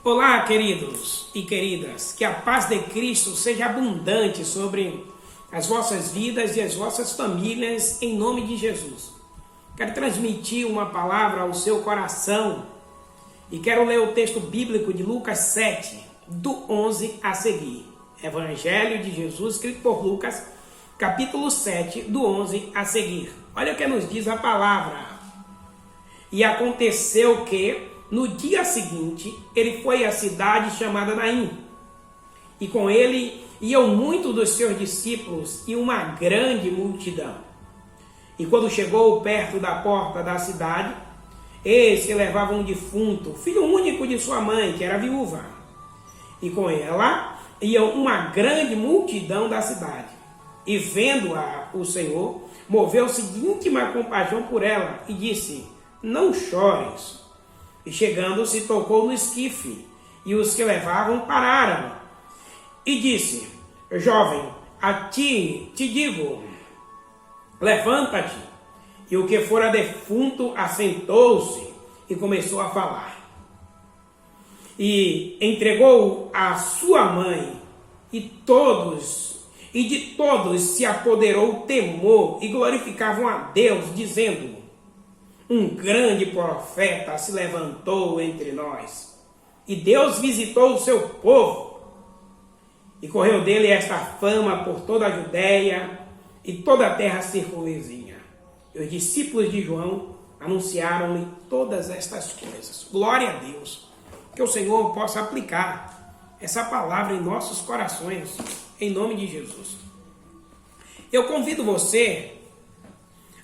Olá, queridos e queridas, que a paz de Cristo seja abundante sobre as vossas vidas e as vossas famílias, em nome de Jesus. Quero transmitir uma palavra ao seu coração e quero ler o texto bíblico de Lucas 7, do 11 a seguir. Evangelho de Jesus, escrito por Lucas, capítulo 7, do 11 a seguir. Olha o que nos diz a palavra. E aconteceu que, no dia seguinte, ele foi à cidade chamada Naim, e com ele iam muitos dos seus discípulos e uma grande multidão. E quando chegou perto da porta da cidade, eis que levava um defunto, filho único de sua mãe, que era viúva. E com ela ia uma grande multidão da cidade. E vendo-a o Senhor, moveu-se de íntima compaixão por ela e disse: não chores. E chegando-se, tocou no esquife, e os que levavam pararam. E disse: jovem, a ti te digo, levanta-te. E o que fora defunto assentou-se e começou a falar. E entregou a sua mãe, e de todos se apoderou o temor, e glorificavam a Deus, dizendo: um grande profeta se levantou entre nós, e Deus visitou o seu povo. E correu dele esta fama por toda a Judéia e toda a terra circunvizinha. E os discípulos de João anunciaram-lhe todas estas coisas. Glória a Deus. Que o Senhor possa aplicar essa palavra em nossos corações, em nome de Jesus. Eu convido você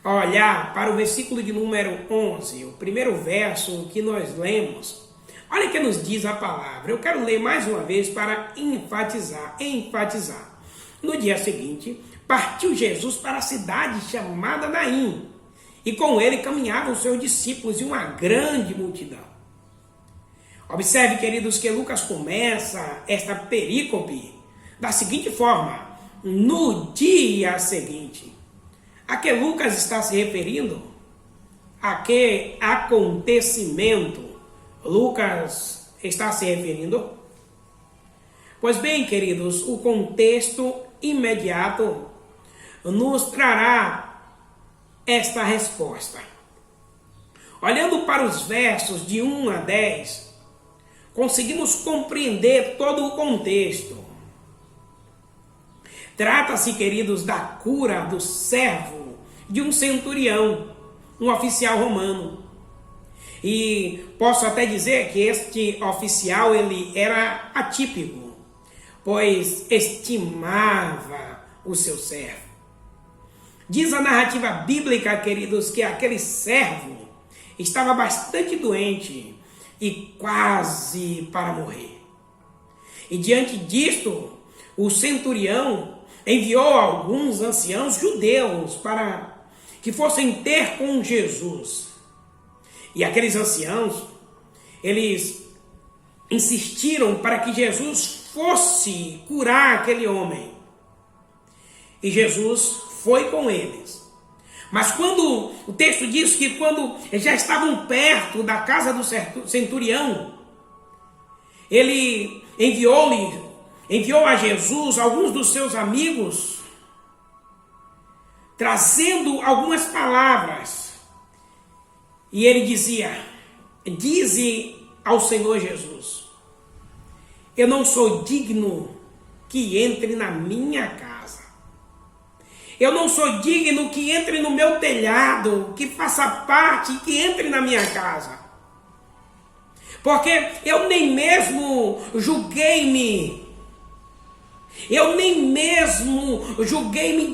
a olhar para o versículo de número 11, o primeiro verso que nós lemos. Olha o que nos diz a palavra. Eu quero ler mais uma vez para enfatizar. No dia seguinte, partiu Jesus para a cidade chamada Naim, e com ele caminhavam os seus discípulos e uma grande multidão. Observe, queridos, que Lucas começa esta perícope da seguinte forma: no dia seguinte. A que Lucas está se referindo? A que acontecimento Lucas está se referindo? Pois bem, queridos, o contexto imediato nos trará esta resposta. Olhando para os versos de 1 a 10, conseguimos compreender todo o contexto. Trata-se, queridos, da cura do servo de um centurião, um oficial romano. E posso até dizer que este oficial ele era atípico, pois estimava o seu servo. Diz a narrativa bíblica, queridos, que aquele servo estava bastante doente e quase para morrer. E diante disto, o centurião enviou alguns anciãos judeus para que fossem ter com Jesus. E aqueles anciãos, eles insistiram para que Jesus fosse curar aquele homem. E Jesus foi com eles. Mas quando o texto diz que quando já estavam perto da casa do centurião, ele enviou a Jesus alguns dos seus amigos, trazendo algumas palavras. E ele dizia: dize ao Senhor Jesus, eu não sou digno que entre na minha casa. Eu não sou digno que entre no meu telhado, que faça parte, que entre na minha casa. Porque eu nem mesmo julguei-me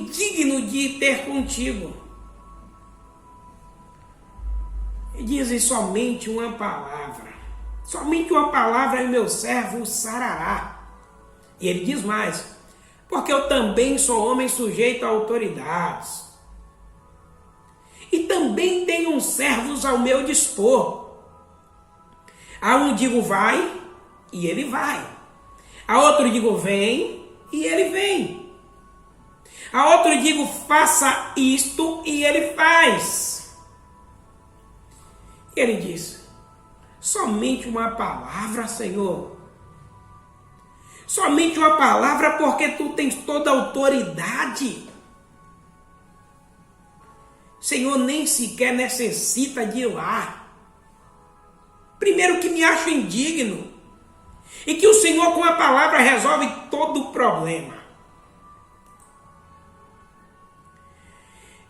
digno de ter contigo. E diz somente uma palavra e meu servo sarará. E ele diz mais: porque eu também sou homem sujeito a autoridades, e também tenho uns servos ao meu dispor. A um digo vai, e ele vai. A outro digo vem, e ele vem. A outro digo faça isto, e ele faz. Ele diz: Somente uma palavra, Senhor. Somente uma palavra, porque tu tens toda a autoridade. Senhor, nem sequer necessita de ir lá. Primeiro que me acho indigno. E que o Senhor com a palavra resolve todo o problema.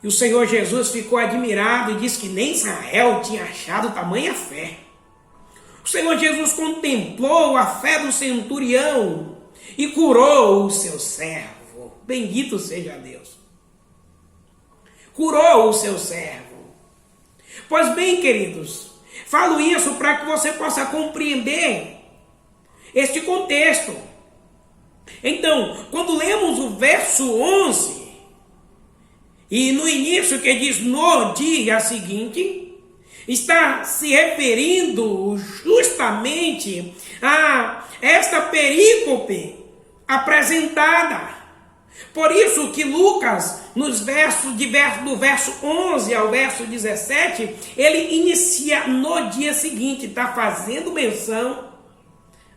E o Senhor Jesus ficou admirado e disse que nem Israel tinha achado tamanha fé. O Senhor Jesus contemplou a fé do centurião e curou o seu servo. Bendito seja Deus. Curou o seu servo. Pois bem, queridos, falo isso para que você possa compreender este contexto. Então, quando lemos o verso 11, e no início que diz no dia seguinte, está se referindo justamente a esta perícope apresentada. Por isso que Lucas, nos versos do verso 11 ao verso 17, ele inicia no dia seguinte, está fazendo menção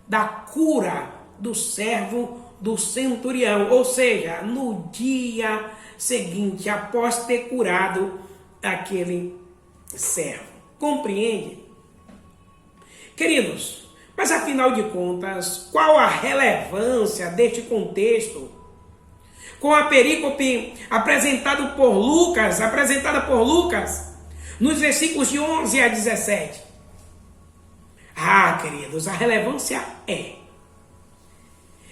da cura do servo do centurião, ou seja, no dia seguinte, após ter curado aquele servo. Compreende? Queridos, mas afinal de contas, qual a relevância deste contexto com a perícope apresentada por Lucas, nos versículos de 11 a 17? Queridos, a relevância é: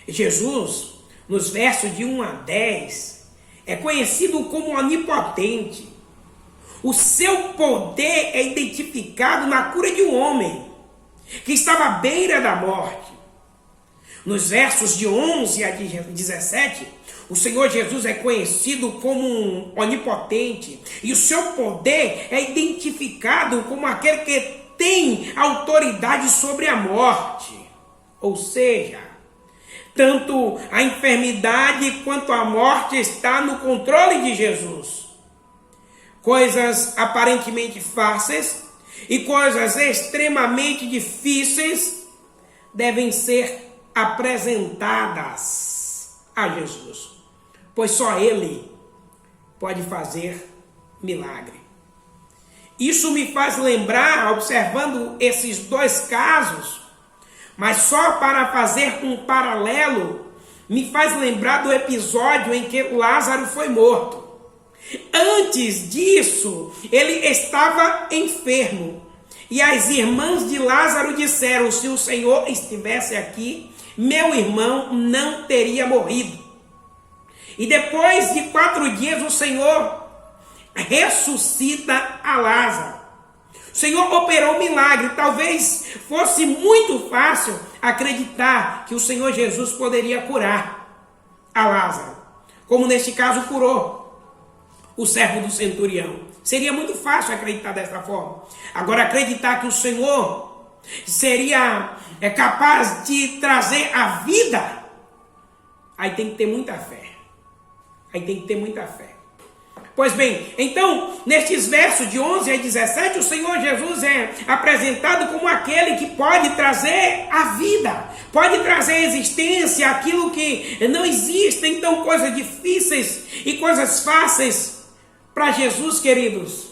Jesus, nos versos de 1 a 10, é conhecido como onipotente. O seu poder é identificado na cura de um homem que estava à beira da morte. Nos versos de 11 a 17, o Senhor Jesus é conhecido como um onipotente e o seu poder é identificado como aquele que tem autoridade sobre a morte. Ou seja, tanto a enfermidade quanto a morte está no controle de Jesus. Coisas aparentemente fáceis e coisas extremamente difíceis devem ser apresentadas a Jesus, pois só Ele pode fazer milagre. Isso me faz lembrar, observando esses dois casos, mas só para fazer um paralelo, me faz lembrar do episódio em que Lázaro foi morto. Antes disso, ele estava enfermo. E as irmãs de Lázaro disseram: se o Senhor estivesse aqui, meu irmão não teria morrido. E depois de 4 dias, o Senhor ressuscita a Lázaro. O Senhor operou um milagre. Talvez fosse muito fácil acreditar que o Senhor Jesus poderia curar a Lázaro, como neste caso curou o servo do centurião. Seria muito fácil acreditar dessa forma. Agora, acreditar que o Senhor seria capaz de trazer a vida, aí tem que ter muita fé. Pois bem, então, nestes versos de 11 a 17, o Senhor Jesus é apresentado como aquele que pode trazer a vida, pode trazer a existência, aquilo que não existe. Então, coisas difíceis e coisas fáceis, para Jesus, queridos,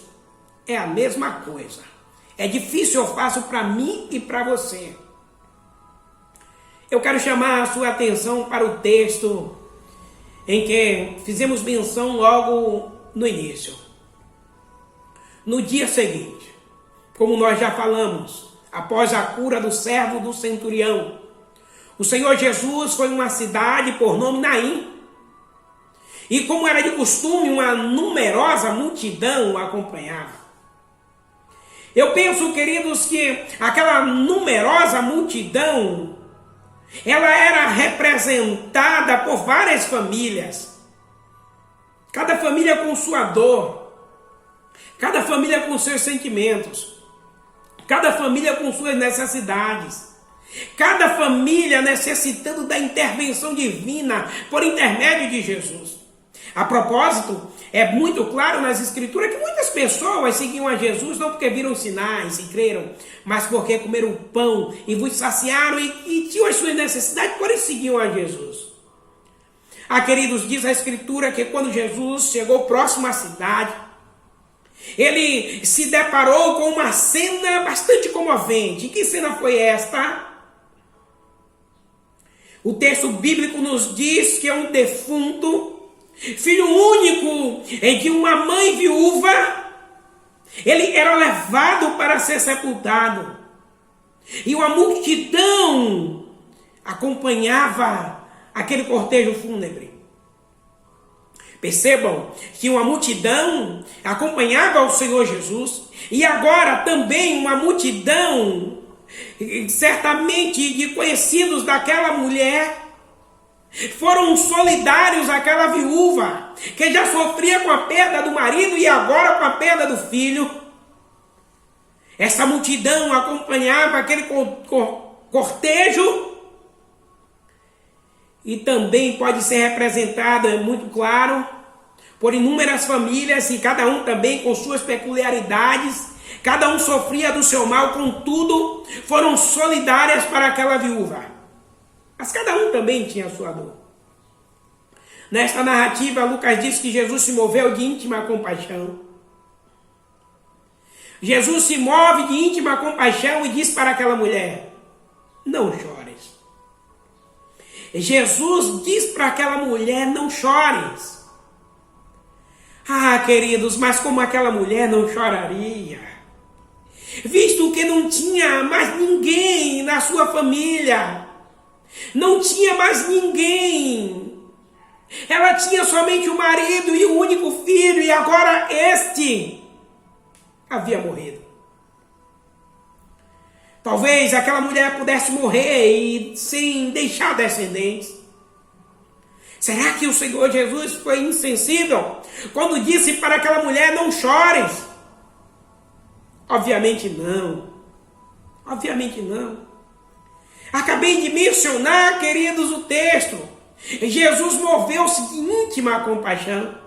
é a mesma coisa. É difícil ou fácil para mim e para você. Eu quero chamar a sua atenção para o texto em que fizemos menção logo no início. No dia seguinte, como nós já falamos, após a cura do servo do centurião, o Senhor Jesus foi a uma cidade por nome Naim. E como era de costume, uma numerosa multidão o acompanhava. Eu penso, queridos, que aquela numerosa multidão, ela era representada por várias famílias. Cada família com sua dor, cada família com seus sentimentos, cada família com suas necessidades, cada família necessitando da intervenção divina por intermédio de Jesus. A propósito, é muito claro nas Escrituras que muitas pessoas seguiam a Jesus não porque viram sinais e creram, mas porque comeram pão e vos saciaram e tinham as suas necessidades, por isso seguiam a Jesus. Queridos, diz a Escritura que quando Jesus chegou próximo à cidade, ele se deparou com uma cena bastante comovente. Que cena foi esta? O texto bíblico nos diz que é um defunto, filho único, em que uma mãe viúva, ele era levado para ser sepultado. E uma multidão acompanhava aquele cortejo fúnebre. Percebam que uma multidão acompanhava o Senhor Jesus, e agora também uma multidão, certamente de conhecidos daquela mulher, foram solidários àquela viúva, que já sofria com a perda do marido e agora com a perda do filho. Essa multidão acompanhava aquele cortejo, e também pode ser representada, é muito claro, por inúmeras famílias, e cada um também com suas peculiaridades, cada um sofria do seu mal, contudo, foram solidárias para aquela viúva. Mas cada um também tinha a sua dor. Nesta narrativa, Lucas diz que Jesus se moveu de íntima compaixão. Jesus se move de íntima compaixão e diz para aquela mulher: não chores. Jesus diz para aquela mulher: não chores. Queridos, mas como aquela mulher não choraria, visto que não tinha mais ninguém na sua família, não tinha mais ninguém, ela tinha somente o marido e o único filho, e agora este havia morrido. Talvez aquela mulher pudesse morrer e sem deixar descendentes. Será que o Senhor Jesus foi insensível quando disse para aquela mulher: não chores? Obviamente não. Obviamente não. Acabei de mencionar, queridos, o texto. Jesus moveu-se de íntima compaixão.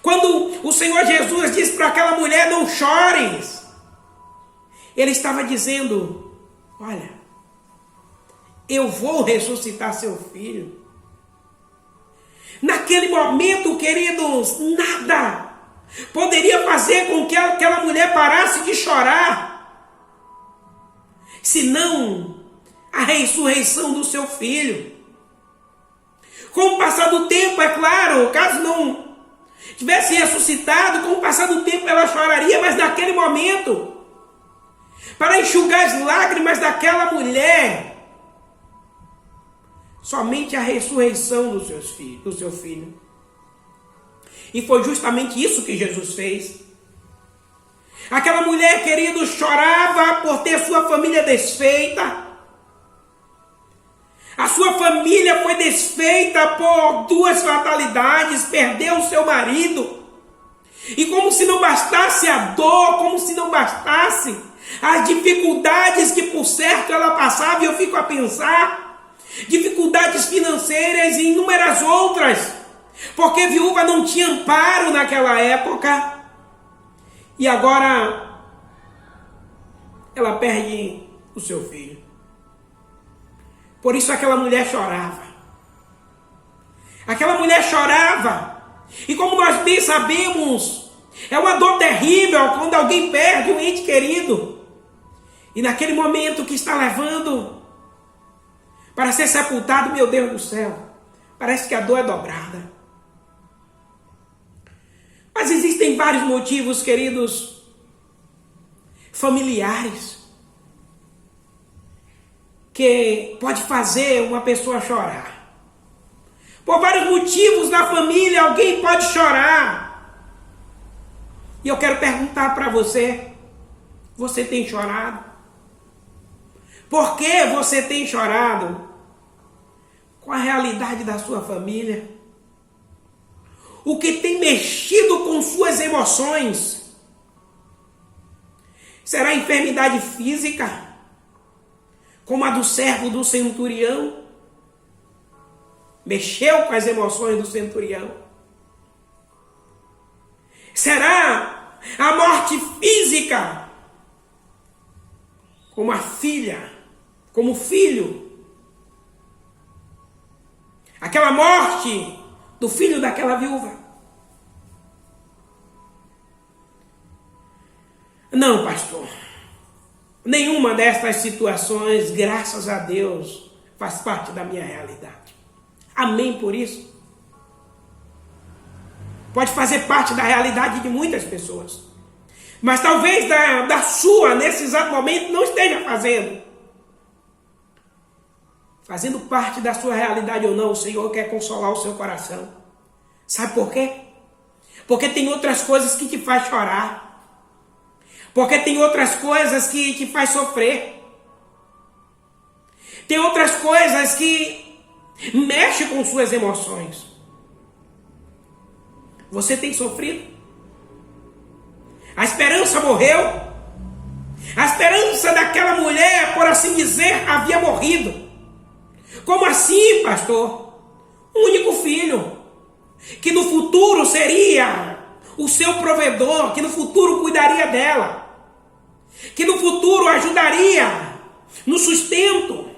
Quando o Senhor Jesus disse para aquela mulher: não chores, ele estava dizendo: olha, eu vou ressuscitar seu filho. Naquele momento, queridos, nada poderia fazer com que aquela mulher parasse de chorar, senão a ressurreição do seu filho. Com o passar do tempo, é claro, caso não tivesse ressuscitado, com o passar do tempo ela choraria, mas naquele momento, para enxugar as lágrimas daquela mulher, somente a ressurreição do seu filho. E foi justamente isso que Jesus fez. Aquela mulher, querido, chorava por ter sua família desfeita. A sua família foi desfeita por duas fatalidades, perdeu o seu marido. E como se não bastasse a dor, como se não bastasse as dificuldades que por certo ela passava, e eu fico a pensar, dificuldades financeiras e inúmeras outras, porque viúva não tinha amparo naquela época, e agora ela perde o seu filho. Por isso aquela mulher chorava. Aquela mulher chorava, e como nós bem sabemos, é uma dor terrível quando alguém perde um ente querido, e naquele momento que está levando para ser sepultado, meu Deus do céu, parece que a dor é dobrada. Mas existem vários motivos, queridos, familiares, que pode fazer uma pessoa chorar. Por vários motivos na família, alguém pode chorar. E eu quero perguntar para você: você tem chorado? Por que você tem chorado? Qual a realidade da sua família? O que tem mexido com suas emoções? Será enfermidade física, como a do servo do centurião? Mexeu com as emoções do centurião. Será a morte física, como a filha, como o filho. Aquela morte do filho daquela viúva. Não, pastor. Nenhuma destas situações, graças a Deus, faz parte da minha realidade. Amém por isso. Pode fazer parte da realidade de muitas pessoas. Mas talvez da sua, nesse exato momento, não esteja fazendo. Fazendo parte da sua realidade ou não, o Senhor quer consolar o seu coração. Sabe por quê? Porque tem outras coisas que te faz chorar. Porque tem outras coisas que te faz sofrer. Tem outras coisas que mexem com suas emoções. Você tem sofrido? A esperança morreu. A esperança daquela mulher, por assim dizer, havia morrido. Como assim, pastor? Um único filho, que no futuro seria o seu provedor, que no futuro cuidaria dela, que no futuro ajudaria no sustento.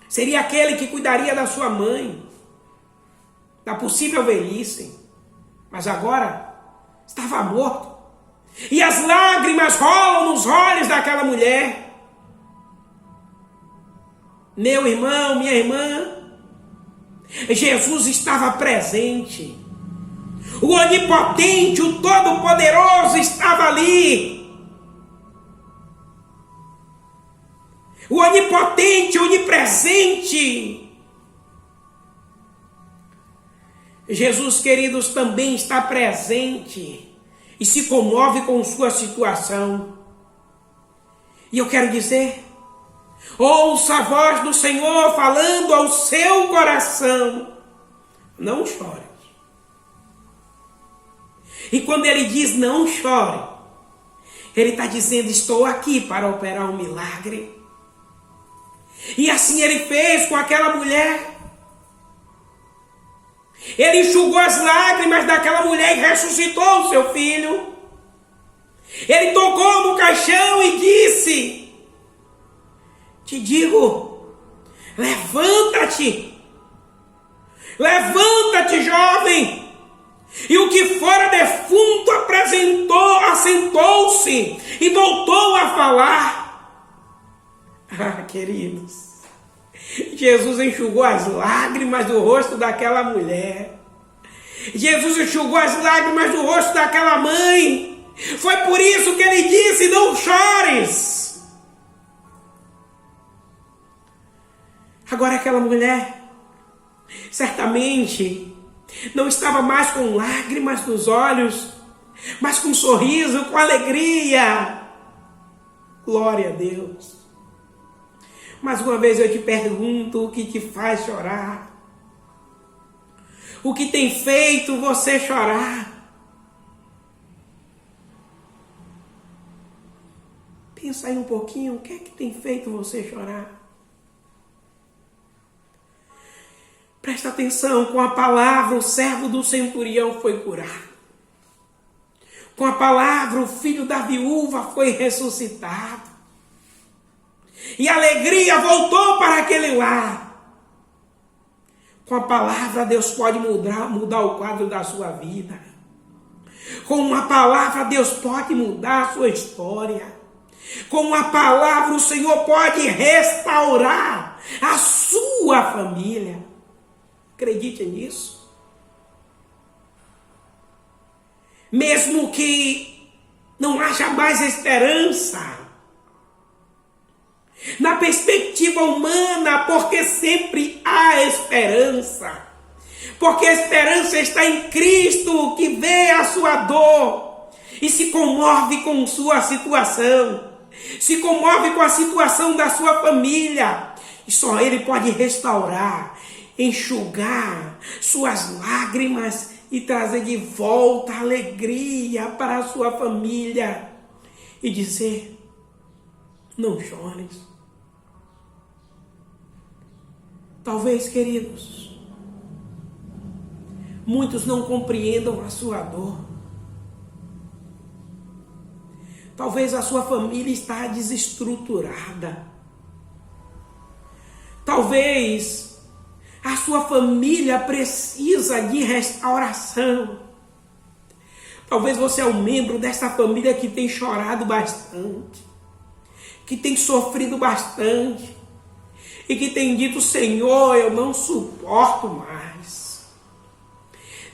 Seria aquele que cuidaria da sua mãe, da possível velhice. Mas agora estava morto. E as lágrimas rolam nos olhos daquela mulher. Meu irmão, minha irmã, Jesus estava presente. O onipotente, o todo-poderoso estava ali. O onipotente, onipresente. Jesus, queridos, também está presente e se comove com sua situação. E eu quero dizer, ouça a voz do Senhor falando ao seu coração. Não chore. E quando ele diz não chore, ele está dizendo, estou aqui para operar um milagre. E assim ele fez com aquela mulher. Ele enxugou as lágrimas daquela mulher e ressuscitou o seu filho. Ele tocou no caixão e disse, te digo, levanta-te. Levanta-te, jovem. E o que fora defunto assentou-se e voltou a falar. Ah, queridos, Jesus enxugou as lágrimas do rosto daquela mulher. Jesus enxugou as lágrimas do rosto daquela mãe. Foi por isso que ele disse, não chores. Agora aquela mulher, certamente, não estava mais com lágrimas nos olhos, mas com um sorriso, com alegria. Glória a Deus. Mais uma vez eu te pergunto, o que te faz chorar? O que tem feito você chorar? Pensa aí um pouquinho, o que é que tem feito você chorar? Presta atenção, com a palavra o servo do centurião foi curado. Com a palavra o filho da viúva foi ressuscitado. E a alegria voltou para aquele lar. Com a palavra Deus pode mudar o quadro da sua vida. Com uma palavra Deus pode mudar a sua história. Com uma palavra o Senhor pode restaurar a sua família. Acredite nisso. Mesmo que não haja mais esperança, na perspectiva humana, porque sempre há esperança. Porque a esperança está em Cristo, que vê a sua dor e se comove com sua situação. Se comove com a situação da sua família. E só Ele pode restaurar, enxugar suas lágrimas e trazer de volta alegria para a sua família. E dizer, não chores. Talvez, queridos, muitos não compreendam a sua dor. Talvez a sua família está desestruturada. Talvez a sua família precisa de restauração. Talvez você é um membro dessa família que tem chorado bastante, que tem sofrido bastante e que tem dito: Senhor, eu não suporto mais.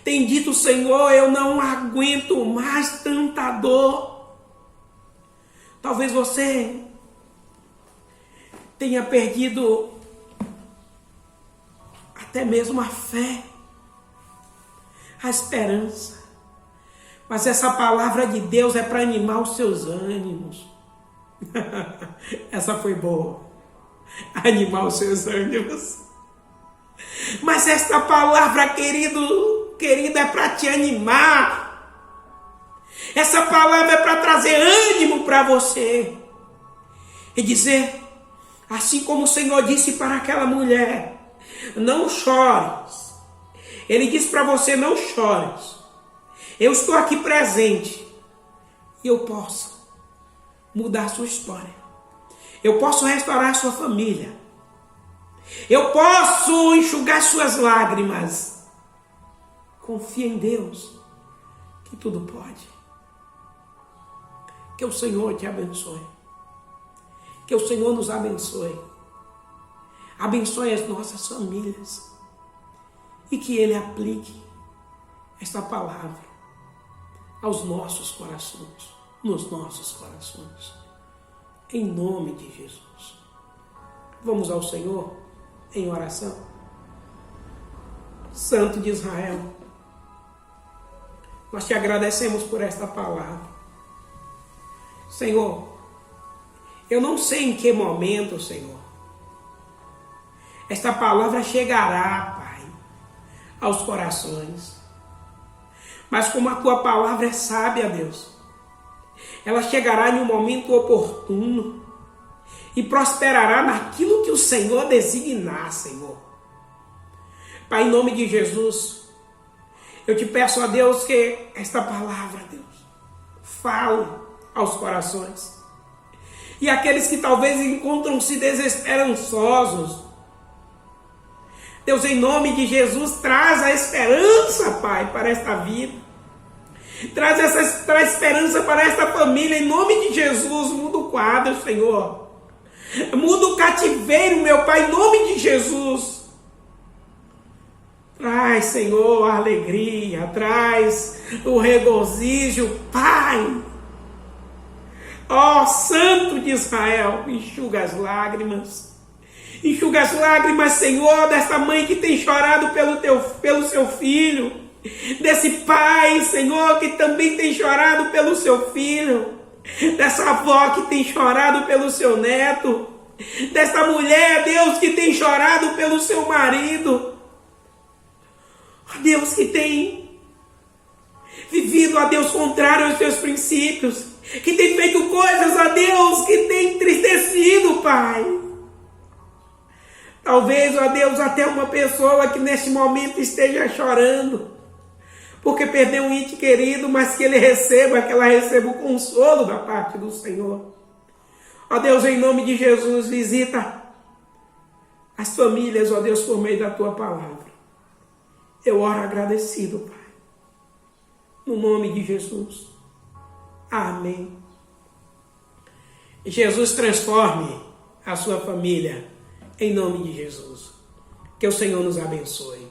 Tem dito: Senhor, eu não aguento mais tanta dor. Talvez você tenha perdido até mesmo a fé, a esperança. Mas essa palavra de Deus é para animar os seus ânimos. Essa foi boa. Animar os seus ânimos. Mas esta palavra, querida, é para te animar. Essa palavra é para trazer ânimo para você. E dizer, assim como o Senhor disse para aquela mulher: não chores. Ele disse para você: não chores. Eu estou aqui presente. E eu posso mudar a sua história. Eu posso restaurar a sua família. Eu posso enxugar suas lágrimas. Confia em Deus, que tudo pode. Que o Senhor te abençoe. Que o Senhor nos abençoe. Abençoe as nossas famílias. E que Ele aplique esta palavra aos nossos corações. Nos nossos corações. Em nome de Jesus. Vamos ao Senhor em oração. Santo de Israel, nós te agradecemos por esta palavra. Senhor, eu não sei em que momento, Senhor, esta palavra chegará, Pai, aos corações. Mas como a tua palavra é sábia, Deus, ela chegará em um momento oportuno e prosperará naquilo que o Senhor designar, Senhor. Pai, em nome de Jesus, eu te peço a Deus que esta palavra, Deus, fale aos corações. E aqueles que talvez encontram-se desesperançosos, Deus, em nome de Jesus, traz a esperança, Pai, para esta vida. Traz esperança para esta família, em nome de Jesus. Muda o quadro, Senhor. Muda o cativeiro, meu Pai, em nome de Jesus. Traz, Senhor, a alegria, traz o regozijo, Pai. Ó Santo de Israel, enxuga as lágrimas. Enxuga as lágrimas, Senhor, dessa mãe que tem chorado pelo seu filho. Desse pai, Senhor, que também tem chorado pelo seu filho. Dessa avó que tem chorado pelo seu neto. Dessa mulher, Deus, que tem chorado pelo seu marido. Deus, que tem vivido, a Deus, contrário aos seus princípios. Que tem feito coisas, a Deus, que tem entristecido, Pai. Talvez, ó Deus, até uma pessoa que neste momento esteja chorando, porque perdeu um ente querido, mas que que ela receba o consolo da parte do Senhor. Ó Deus, em nome de Jesus, visita as famílias, ó Deus, por meio da tua palavra. Eu oro agradecido, Pai. No nome de Jesus. Amém. Jesus transforme a sua família. Em nome de Jesus. Que o Senhor nos abençoe.